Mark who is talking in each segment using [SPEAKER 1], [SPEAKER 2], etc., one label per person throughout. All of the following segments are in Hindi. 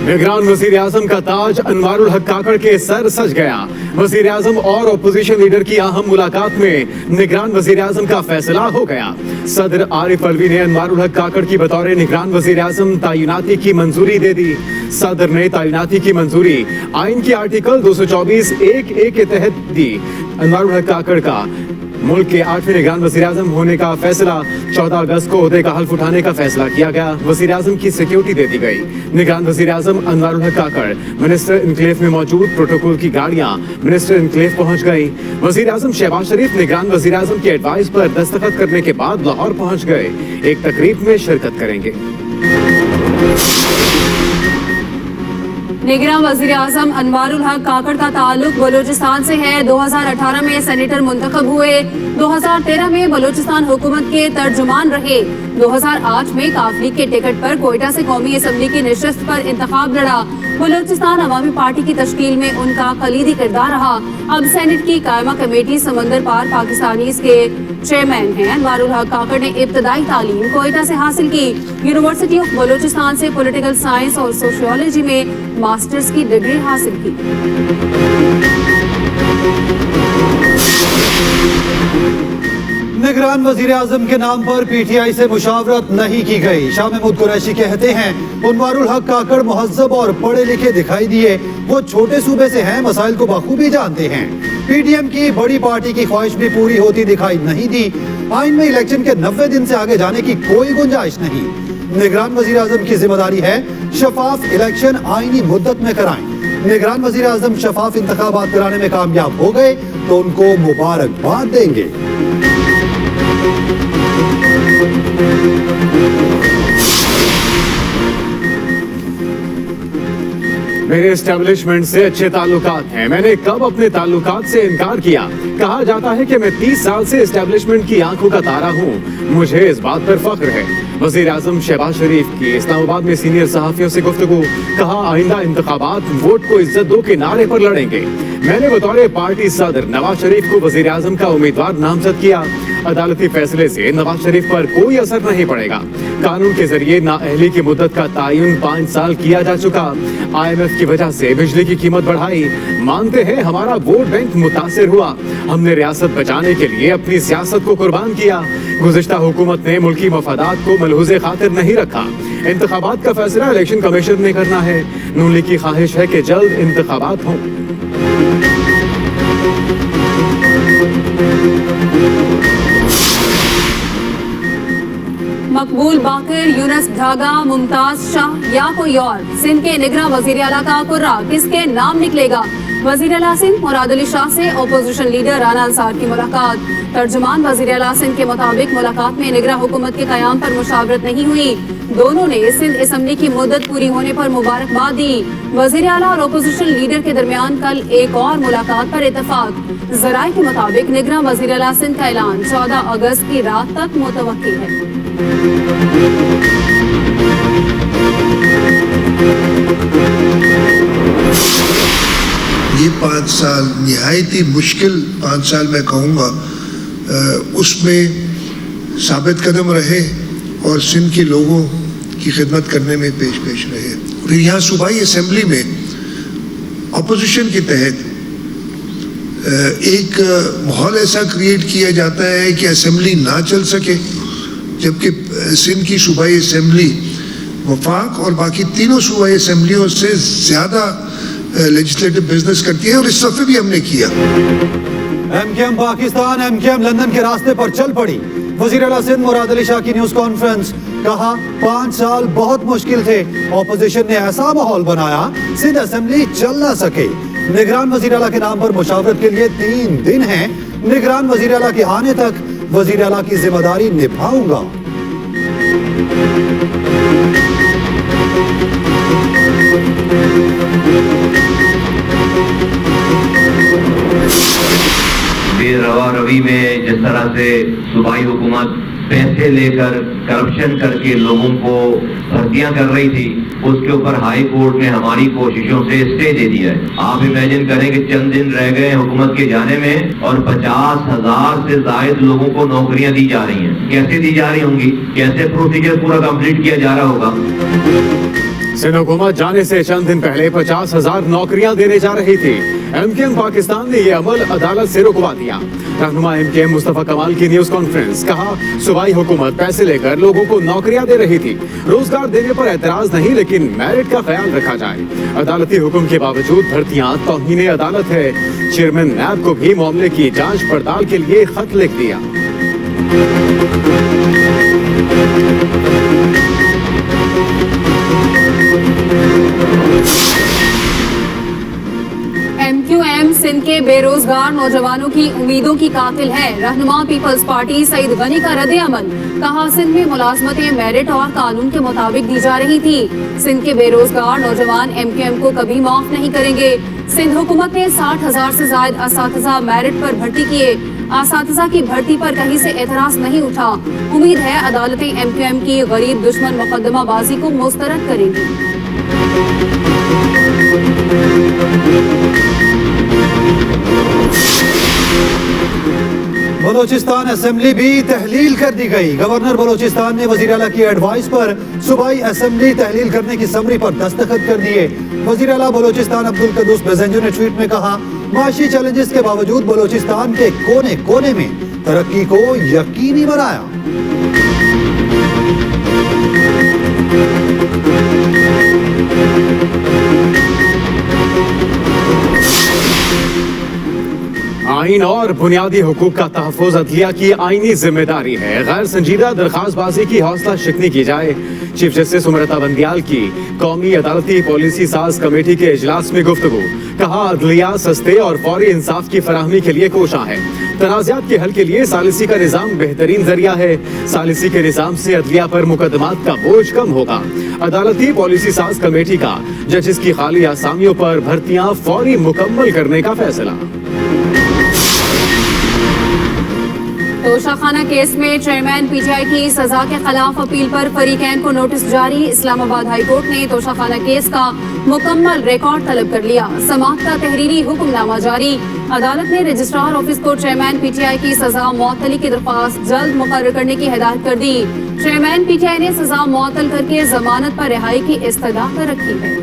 [SPEAKER 1] निगरान वजीर आजम का ताज अनवारुल हक काकड़ के सर सज गया। वजीर आजम और अपोजिशन लीडर की अहम मुलाकात में निगरान वजीर आजम का फैसला हो गया। सदर आरिफ अलवी ने अनवारुल हक काकड़ की बतौर निगरान वजीर आजम तैनाती की मंजूरी दे दी। सदर ने तैनाती की मंजूरी आइन की आर्टिकल 224(1)(a) के तहत दी। अनवारुल हक काकड़ का मुल्क के 8वें निगरान वजीर आजम होने का फैसला 14 अगस्त को ओहदे का हल्फ उठाने का फैसला किया गया। वजीर आजम की सिक्योरिटी दे दी गई। निगरान वजीर आजम अनवारुल हक काकड़ मिनिस्टर इनक्लेव में मौजूद प्रोटोकॉल की गाड़ियां मिनिस्टर इनक्लेव पहुंच गई। वजीर आजम शहबाज शरीफ निगरान वजीर आजम की एडवाइस पर दस्तखत करने के बाद लाहौर पहुंच गए। एक तकरीब में शिरकत करेंगे।
[SPEAKER 2] निगरान वजीर आजम अनवारुल हक काकड़ का ताल्लुक बलूचिस्तान से है। 2018 में सेनेटर मुंतखब हुए। 2013 में बलूचिस्तान हुकूमत के तर्जुमान रहे। 2008 में काफली के टिकट पर कोयटा से कौमी असम्बली की नशस्त पर इंतखाब लड़ा। बलूचिस्तान अवामी पार्टी की तश्कील में उनका कलीदी किरदार रहा। अब सेनेट की कायमा कमेटी समंदर पार पाकिस्तानीज के चेयरमैन हैं। अनवारुल हक काकड़ ने इब्तदाई तालीम कोयटा से हासिल की। यूनिवर्सिटी ऑफ बलूचिस्तान से पॉलिटिकल साइंस और सोशियोलॉजी में मास्टर्स की डिग्री हासिल की।
[SPEAKER 3] निगरान वजीर आजम के नाम पर पीटीआई से मुशावरत नहीं की गई। शाह महमूद कुरैशी कहते हैं अनवारुल हक काकड़ मुहज्जब और पढ़े लिखे दिखाई दिए। वो छोटे सूबे से हैं, मसाइल को बखूबी जानते हैं। पीडीएम की बड़ी पार्टी की ख्वाहिश भी पूरी होती दिखाई नहीं दी। आइन में इलेक्शन के 90 दिन से आगे जाने की कोई गुंजाइश नहीं। निगरान वजीर आजम की जिम्मेदारी है शफाफ इलेक्शन आईनी मुद्दत में कराएं। निगरान वजीर आजम शफाफ इंतखाबात कराने में कामयाब हो गए तो उनको मुबारकबाद देंगे।
[SPEAKER 1] मेरे एस्टेब्लिशमेंट से अच्छे ताल्लुकात हैं। मैंने कब अपने ताल्लुकात से इनकार किया? कहा जाता है कि मैं 30 साल से एस्टेब्लिशमेंट की आंखों का तारा हूँ। मुझे इस बात पर फख्र है। वजीर आजम शहबाज शरीफ की इस्लामाबाद में सीनियर सहाफियों से गुफ्तगू। कहा आइंदा इंतखाबात वोट को इज्जत दो के नारे पर लड़ेंगे। मैंने बतौर पार्टी सदर नवाज शरीफ को वजीर आजम का उम्मीदवार नामजद किया। अदालती फैसले से नवाज शरीफ पर कोई असर नहीं पड़ेगा। कानून के जरिए नाअहली की मुद्दत का तयन 5 साल किया जा चुका। IMF की वजह से बिजली की कीमत बढ़ाई। मानते हैं हमारा वोट बैंक मुतासिर हुआ। हमने रियासत बचाने के लिए अपनी सियासत को कुर्बान किया। गुज़िश्ता हुकूमत ने मुल्की मफादात को मलहूज़े खातिर नहीं रखा। इंतखाबात का फैसला इलेक्शन कमीशन ने करना है। नून लीग की ख्वाहिश है कि जल्द इंतखाबात हों।
[SPEAKER 2] मकबूल बाकिर, यूनुस ढागा, मुमताज शाह या कोई और सिंध के निगरान वजीर आला का कुर्रा किसके नाम निकलेगा? वजीर आला सिंध मुराद अली शाह से अपोजिशन लीडर राना अंसार की मुलाकात। तर्जुमान वजीर आला सिंध के मुताबिक मुलाकात में निगरान हुकूमत के कयाम पर मुशावरत नहीं हुई। दोनों ने सिंध असम्बली की मुद्दत पूरी होने पर मुबारकबाद दी। वजीर आला और अपोजिशन लीडर के दरमियान कल एक और मुलाकात पर इतफाक। जराये के मुताबिक निगरान वजीर आला सिंध का ऐलान 14 अगस्त की रात तक मुतवक्की है।
[SPEAKER 4] ये 5 साल निहायती मुश्किल 5 साल मैं कहूँगा, उसमें साबित कदम रहे और सिंध के लोगों की खिदमत करने में पेश रहे। फिर यहाँ सूबाई असम्बली में अपोजिशन के तहत एक माहौल ऐसा क्रिएट किया जाता है कि असम्बली ना चल सके, जबकि सिंध की सूबाई असम्बली वफाक और बाकी तीनों सूबाई असम्बलियों से ज़्यादा लेजिस्लेटिव बिजनेस करती है और इस दफे भी हमने किया।
[SPEAKER 3] MKM पाकिस्तान MKM लंदन के रास्ते पर चल पड़ी। वजीर आला सिंध मुराद अली शाह की न्यूज कॉन्फ्रेंस। कहा 5 साल बहुत मुश्किल थे। ऑपोजिशन ने ऐसा माहौल बनाया सिंध असेंबली चल ना सके। निगरान वजीर आला के नाम पर मुशावरत के लिए 3 दिन हैं। निगरान वजीर आला के आने तक वजीर आला की जिम्मेदारी निभाऊंगा।
[SPEAKER 5] बेरवा रवि में जिस तरह से सूबाई हुकूमत पैसे लेकर करप्शन करके लोगों को भर्तियां कर रही थी, उसके ऊपर हाई कोर्ट ने हमारी कोशिशों से स्टे दे दिया है। आप इमेजिन करें कि चंद दिन रह गए हुकूमत के जाने में और 50,000 से ज्यादा लोगों को नौकरियां दी जा रही हैं। कैसे दी जा रही होंगी? कैसे प्रोसीजर पूरा कंप्लीट किया जा रहा होगा?
[SPEAKER 1] सिंध हुकूमत जाने से चंद दिन पहले 50,000 नौकरियां देने जा रही थी। एमकेएम पाकिस्तान ने यह अमल अदालत से रुकवा दिया। रहनुमा एमकेएम मुस्तफा कमाल की न्यूज कॉन्फ्रेंस, कहा सूबाई हुकूमत पैसे लेकर लोगों को नौकरियां दे रही थी। रोजगार देने पर एतराज नहीं, लेकिन मेरिट का ख्याल रखा जाए। अदालती हुक्म के बावजूद भर्तियां तौहीन अदालत है। चेयरमैन नैब को भी मामले की जांच पड़ताल के लिए खत लिख दिया।
[SPEAKER 2] एमक्यूएम सिंध के बेरोजगार नौजवानों की उम्मीदों की कातिल है। रहनुमा पीपल्स पार्टी सईद गनी का रद्द अमल, कहा सिंध में मुलाजमतें मेरिट और कानून के मुताबिक दी जा रही थी। सिंध के बेरोजगार नौजवान एमक्यूएम को कभी माफ नहीं करेंगे। सिंध हुकूमत ने 60,000 से ज्यादा असातिज़ा मेरिट पर भर्ती किए। असातिज़ा की भर्ती पर कहीं से एतराज नहीं उठा। उम्मीद है अदालतें एमक्यूएम की गरीब दुश्मन मुकदमाबाजी को मुस्तरद करेंगी।
[SPEAKER 3] बलोचिस्तान असेंबली भी तहलील कर दी गई। गवर्नर बलोचिस्तान ने वजीर आला की एडवाइस पर सूबाई असेंबली तहलील करने की समरी पर दस्तखत कर दिए। वजीर आला बलोचिस्तान अब्दुल कदूस बेजेंजो ने ट्वीट में कहा, माशी चैलेंजेस के बावजूद बलोचिस्तान के कोने कोने में तरक्की को यकीनी बनाया।
[SPEAKER 1] आइन और बुनियादी हुकूक का तहफ़्फ़ुज़ अदलिया की आईनी जिम्मेदारी है। गैर संजीदा दरख्वास्तबाजी की हौसला शिकनी की जाए। चीफ जस्टिस उमरता बंदियाल की कौमी अदालती पॉलिसी साज कमेटी के इजलास में गुफ्तगू, कहा अदलिया सस्ते और फौरी इंसाफ की फराहमी के लिए कोशां है। तनाज़ात के हल के लिए सालिसी का निज़ाम बेहतरीन जरिया है। सालिसी के निज़ाम से अदलिया पर मुकदमात का बोझ कम होगा। अदालती पॉलिसी साज कमेटी का जजिस की खाली आसामियों पर भर्तियां फौरी मुकम्मल करने का फैसला।
[SPEAKER 2] तोशाखाना केस में चेयरमैन पीटीआई की सजा के खिलाफ अपील पर फरीकैन को नोटिस जारी। इस्लामाबाद हाई कोर्ट ने तोशाखाना केस का मुकम्मल रिकॉर्ड तलब कर लिया। समाअत का तहरीरी हुक्मनामा जारी। अदालत ने रजिस्ट्रार ऑफिस को चेयरमैन पीटीआई की सजा मुअत्तली की दरख्वास्त जल्द मुकर्रर करने की हिदायत कर दी। चेयरमैन पीटीआई ने सजा मुअत्तल करके जमानत पर रिहाई की इस्तदा कर रखी है।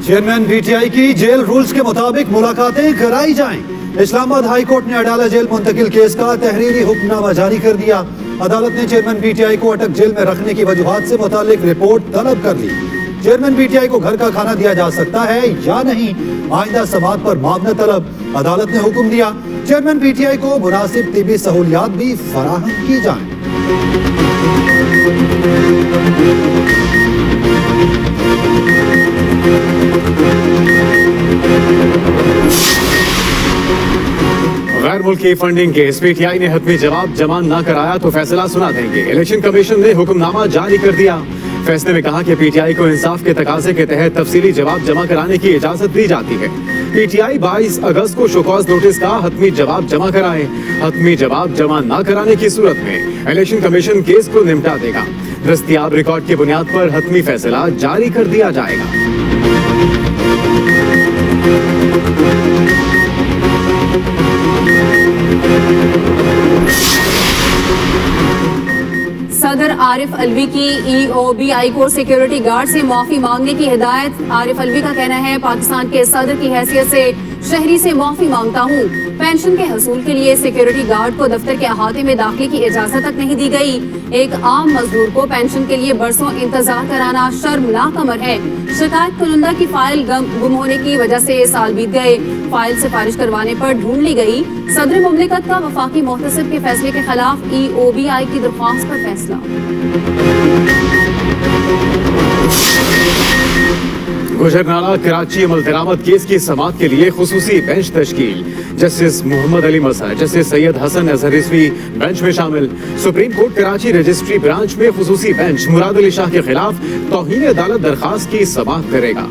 [SPEAKER 3] चेयरमैन पीटीआई की जेल रूल्स के मुताबिक मुलाकातें कराई जाएं। इस्लामाबाद हाई कोर्ट ने अडाला जेल मुंतकिल केस का तहरीरी हुक्मनामा जारी कर दिया। अदालत ने चेयरमैन पीटीआई को अटक जेल में रखने की वजूहात से मुतालिक रिपोर्ट तलब कर ली। चेयरमैन पीटीआई को घर का खाना दिया जा सकता है या नहीं, आइंदा समाअत पर मामला तलब। अदालत ने हुक्म दिया चेयरमैन पीटीआई को मुनासिब तिबी सहूलियात भी फराहम की जाए।
[SPEAKER 1] गैर मुल्की फंडिंग केस पीटीआई ने हतमी जवाब जमा न कराया तो फैसला सुना देंगे। इलेक्शन कमीशन ने हुक्मनामा जारी कर दिया। फैसले में कहा कि पीटीआई को इंसाफ के तकाजे के तहत तफसीली जवाब जमा कराने की इजाजत दी जाती है। पीटीआई 22 अगस्त को शोकॉज नोटिस का हतमी जवाब जमा कराए। हतमी जवाब जमा न कराने की सूरत में इलेक्शन कमीशन केस को निपटा देगा। दस्तयाब रिकॉर्ड की बुनियाद पर हतमी फैसला जारी कर दिया जाएगा।
[SPEAKER 2] सदर आरिफ अलवी की ईओबीआई को सिक्योरिटी गार्ड से माफी मांगने की हिदायत। आरिफ अलवी का कहना है, पाकिस्तान के सदर की हैसियत से शहरी से माफी मांगता हूँ। पेंशन के हसूल के लिए सिक्योरिटी गार्ड को दफ्तर के अहाते में दाखिले की इजाजत तक नहीं दी गई। एक आम मजदूर को पेंशन के लिए बरसों इंतजार कराना शर्मनाक अमर है। शिकायत कुनंदा की फाइल गुम होने की वजह से साल बीत गए। फाइल सिफारिश करवाने पर ढूंढ ली गई। सदर मुमलिकत का वफाकी मोहतसिब के फैसले के खिलाफ ईओबीआई की दरख्वास्त पर फैसला।
[SPEAKER 1] गुजरनाला कराची अमल दरामद केस की समाअत के लिए खुसूसी बेंच तश्कील। Justice Muhammad Ali Mazhar, justice Syed Hasan Azhar Rizvi bench में शामिल। Supreme court Karachi registry branch में खुसूसी बेंच मुराद अली शाह के खिलाफ तौहीन अदालत दरखास्त की समाअत करेगा।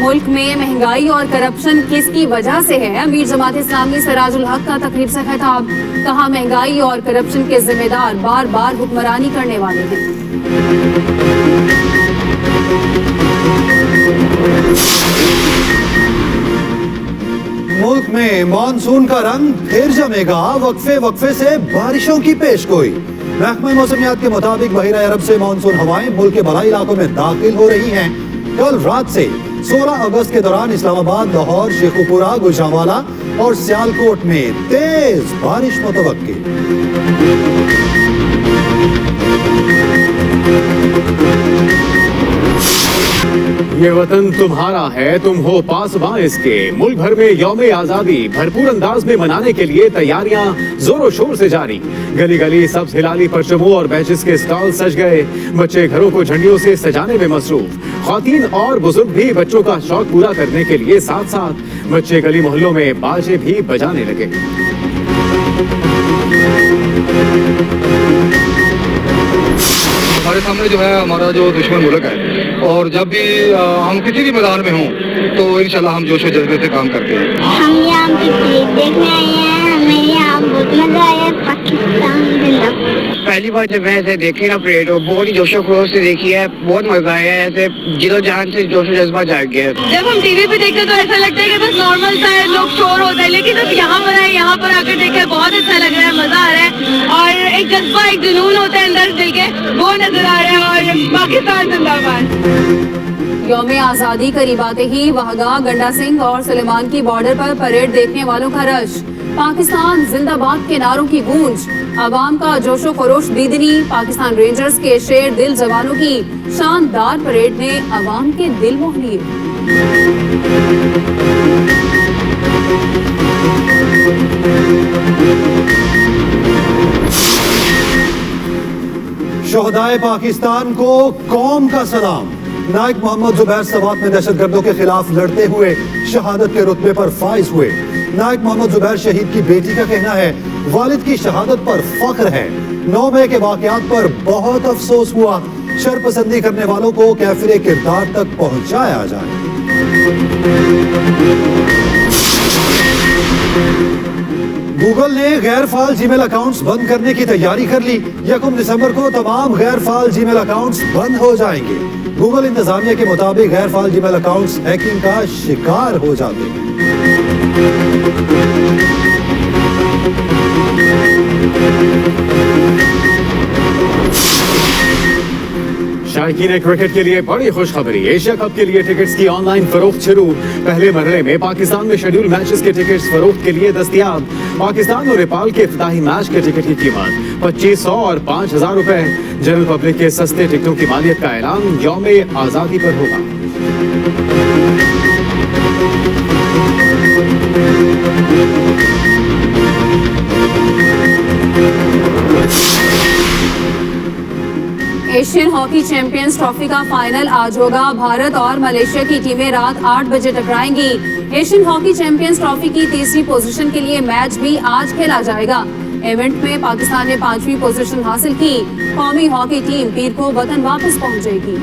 [SPEAKER 2] मुल्क में महंगाई और करप्शन किसकी वजह से है? अमीर जमात इस्लामी सिराजुल हक का तकरीर से खिताब, कहा महंगाई और करप्शन के जिम्मेदार बार बार हुक्मरानी करने वाले हैं।
[SPEAKER 3] मुल्क में मानसून का रंग फिर जमेगा, वक्फे वक्फे से बारिशों की पेशगोई। महकमा मौसमियात के मुताबिक बहिरा अरब से मानसून हवाएं मुल्क के बलाई इलाकों में दाखिल हो रही हैं। कल रात से 16 अगस्त के दौरान इस्लामाबाद, लाहौर, शेखुपुरा, गुजरांवाला और सियालकोट में तेज बारिश मुतवक्की।
[SPEAKER 1] ये वतन तुम्हारा है, तुम हो पासबां इसके। मुल्क भर में यौम आजादी भरपूर अंदाज में मनाने के लिए तैयारियां जोरों शोर से जारी। गली गली सब्ज हिलाली परचमों और बैचेस के स्टॉल सज गए। बच्चे घरों को झंडियों से सजाने में मसरूफ। ख्वातीन और बुजुर्ग भी बच्चों का शौक पूरा करने के लिए साथ साथ बच्चे गली मोहल्लों में बाजे भी बजाने लगे।
[SPEAKER 6] हमारे सामने जो है हमारा जो दुश्मन मुल्क है, और जब भी हम किसी भी मैदान में हों तो इंशाल्लाह हम जोश और जज्बे से काम करते हैं।
[SPEAKER 7] हम यहाँ पे क्रिकेट देखने आए हैं, हमें यहाँ बहुत मजा आया। पाकिस्तान जिंदाबाद।
[SPEAKER 8] पहली बार जब मैं ऐसे देखी ना परेड, बहुत ही जोशो खरोश से देखी है, बहुत मजा आया है। ऐसे जिलो जहान से जोश और जज्बा जाग गया।
[SPEAKER 9] जब हम टीवी पे देखते हैं तो ऐसा लगता है कि बस नॉर्मल सा है, लोग शोर होता है, लेकिन जब यहाँ पर आए, यहाँ पर आकर देखे बहुत अच्छा लग रहा है, मजा आ रहा है और एक जज्बा, एक जुनून होता है अंदर दिल के, वो नजर आ रहा है। और पाकिस्तान जिंदाबाद।
[SPEAKER 2] यौम आजादी करीब आते ही वहगा, गंडा सिंह और सुलेमान की बॉर्डर पर परेड देखने वालों का रश। पाकिस्तान जिंदाबाद के नारों की गूंज, अवाम का जोशो खरोश दीदनी। पाकिस्तान रेंजर्स के शेर दिल जवानों की शानदार परेड ने अवाम के दिल मोह लिए।
[SPEAKER 3] शोहदाए पाकिस्तान को कौम का सलाम। नायक मोहम्मद जुबैर सवात में दहशतगर्दों के खिलाफ लड़ते हुए शहादत के रुतबे पर फाइज हुए। नायक मोहम्मद जुबैर शहीद की बेटी का कहना है, वालिद की शहादत पर फख्र है। 9 मई के वाकयात पर बहुत अफसोस हुआ। शरपसंदी करने वालों को कैफिरे किरदार तक पहुंचाया जाए। गूगल ने गैर फाल जीमेल अकाउंट्स बंद करने की तैयारी कर ली। 1 दिसंबर को तमाम गैर फाल जीमेल अकाउंट्स बंद हो जाएंगे। गूगल इंतजामिया के मुताबिक गैर फाल जीमेल अकाउंट्स हैकिंग का शिकार हो जाते हैं।
[SPEAKER 1] शायकीन क्रिकेट के लिए बड़ी खुशखबरी। एशिया कप के लिए टिकट्स की ऑनलाइन फरोख्त शुरू। पहले मरहले में पाकिस्तान में शेड्यूल मैचेस के टिकट्स फरोख्त के लिए दस्तयाब। पाकिस्तान और नेपाल के इफ्तिताही मैच के टिकट की कीमत 2500 और 5000 रुपए। जनरल पब्लिक के सस्ते टिकटों की मालियत का ऐलान यौम आजादी पर होगा।
[SPEAKER 2] एशियन हॉकी चैंपियंस ट्रॉफी का फाइनल आज होगा। भारत और मलेशिया की टीमें रात 8 बजे टकराएंगी। एशियन हॉकी चैंपियंस ट्रॉफी की तीसरी पोजीशन के लिए मैच भी आज खेला जाएगा। इवेंट में पाकिस्तान ने 5वीं पोजीशन हासिल की। कौमी हॉकी टीम पीर को वतन वापस पहुंचेगी।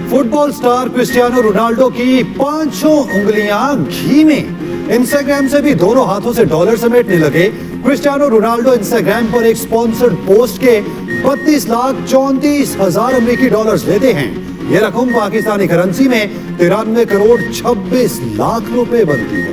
[SPEAKER 3] फुटबॉल स्टार क्रिस्टियानो रोनाल्डो की 500 उंगलियां घी में। इंस्टाग्राम से भी दोनों हाथों से डॉलर समेटने लगे। क्रिस्टियानो रोनाल्डो इंस्टाग्राम पर एक स्पॉन्सर्ड पोस्ट के 32,34,000 अमेरिकी डॉलर्स लेते हैं। यह रकम पाकिस्तानी करेंसी में 93 करोड़ 26 लाख रुपए बनती है।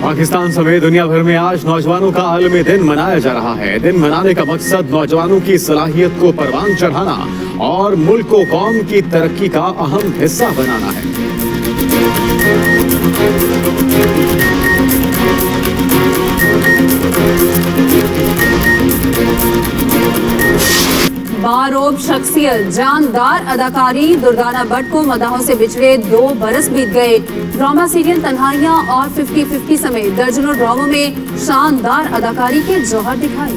[SPEAKER 1] पाकिस्तान समेत दुनिया भर में आज नौजवानों का आलमी दिन मनाया जा रहा है। दिन मनाने का मकसद नौजवानों की सलाहियत को परवान चढ़ाना और मुल्क को कौम की तरक्की का अहम हिस्सा बनाना है।
[SPEAKER 2] बारोब शख्सियत, जानदार अदाकारी, दुर्गाना भट्ट को मदाहों से बिछड़े 2 बरस बीत गए। ड्रामा सीरियल तन्हाइयां और 50-50 समेत दर्जनों ड्रामों में शानदार अदाकारी के जौहर दिखाए।